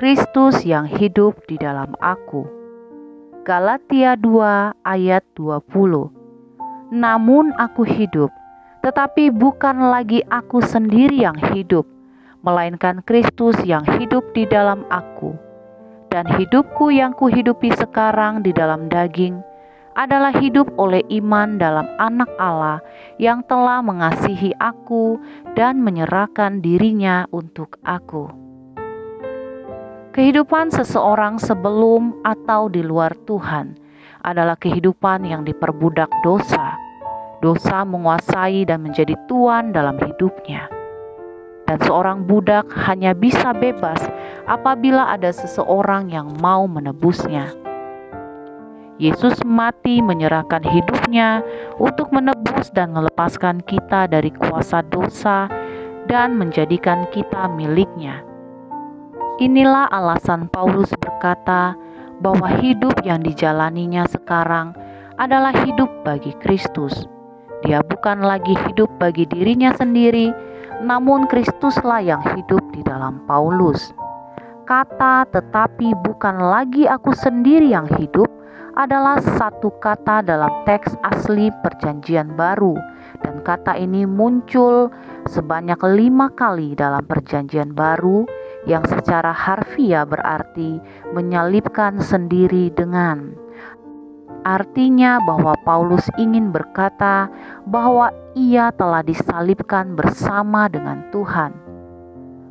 Kristus yang hidup di dalam aku. Galatia 2 ayat 20. Namun aku hidup, tetapi bukan lagi aku sendiri yang hidup, melainkan Kristus yang hidup di dalam aku. Dan hidupku yang kuhidupi sekarang di dalam daging adalah hidup oleh iman dalam Anak Allah yang telah mengasihi aku dan menyerahkan dirinya untuk aku. Kehidupan seseorang sebelum atau di luar Tuhan adalah kehidupan yang diperbudak dosa. Dosa menguasai dan menjadi tuan dalam hidupnya. Dan seorang budak hanya bisa bebas apabila ada seseorang yang mau menebusnya. Yesus mati menyerahkan hidupnya untuk menebus dan melepaskan kita dari kuasa dosa dan menjadikan kita miliknya. Inilah alasan Paulus berkata bahwa hidup yang dijalaninya sekarang adalah hidup bagi Kristus. Dia bukan lagi hidup bagi dirinya sendiri, namun Kristuslah yang hidup di dalam Paulus. Kata "tetapi bukan lagi aku sendiri yang hidup" adalah satu kata dalam teks asli Perjanjian Baru, dan kata ini muncul sebanyak 5 kali dalam Perjanjian Baru, yang secara harfiah berarti menyalibkan sendiri dengan. Artinya bahwa Paulus ingin berkata bahwa ia telah disalibkan bersama dengan Tuhan.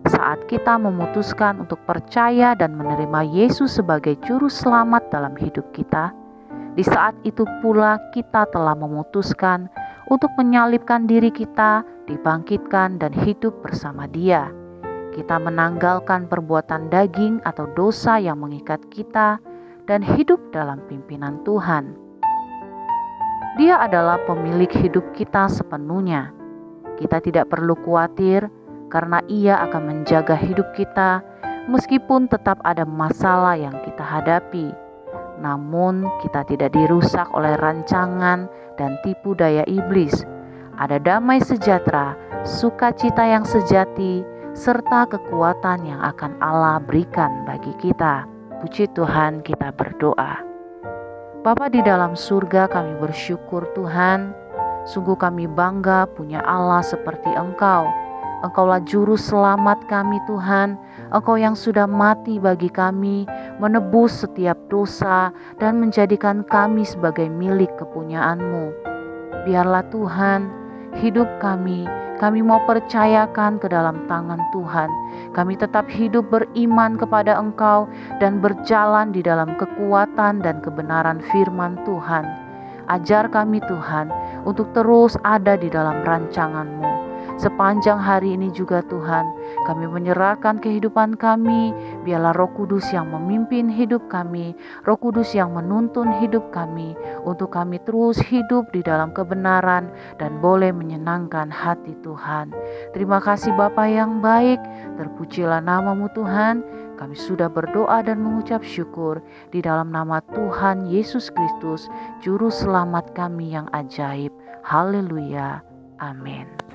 Saat kita memutuskan untuk percaya dan menerima Yesus sebagai juru selamat dalam hidup kita, di saat itu pula kita telah memutuskan untuk menyalibkan diri kita, dibangkitkan dan hidup bersama Dia. Kita menanggalkan perbuatan daging atau dosa yang mengikat kita dan hidup dalam pimpinan Tuhan. Dia adalah pemilik hidup kita sepenuhnya. Kita tidak perlu khawatir karena Ia akan menjaga hidup kita meskipun tetap ada masalah yang kita hadapi. Namun kita tidak dirusak oleh rancangan dan tipu daya iblis. Ada damai sejahtera, sukacita yang sejati, serta kekuatan yang akan Allah berikan bagi kita. Puji Tuhan, kita berdoa. Bapa di dalam surga, kami bersyukur Tuhan. Sungguh kami bangga punya Allah seperti Engkau. Engkaulah juru selamat kami Tuhan. Engkau yang sudah mati bagi kami, menebus setiap dosa dan menjadikan kami sebagai milik kepunyaan-Mu. Biarlah Tuhan, hidup kami mau percayakan ke dalam tangan Tuhan. Kami tetap hidup beriman kepada Engkau dan berjalan di dalam kekuatan dan kebenaran firman Tuhan. Ajar kami Tuhan untuk terus ada di dalam rancangan-Mu. Sepanjang hari ini juga Tuhan, kami menyerahkan kehidupan kami. Biarlah Roh Kudus yang memimpin hidup kami, Roh Kudus yang menuntun hidup kami, untuk kami terus hidup di dalam kebenaran dan boleh menyenangkan hati Tuhan. Terima kasih Bapa yang baik, terpujilah nama-Mu Tuhan. Kami sudah berdoa dan mengucap syukur di dalam nama Tuhan Yesus Kristus, Juru Selamat kami yang ajaib. Haleluya. Amin.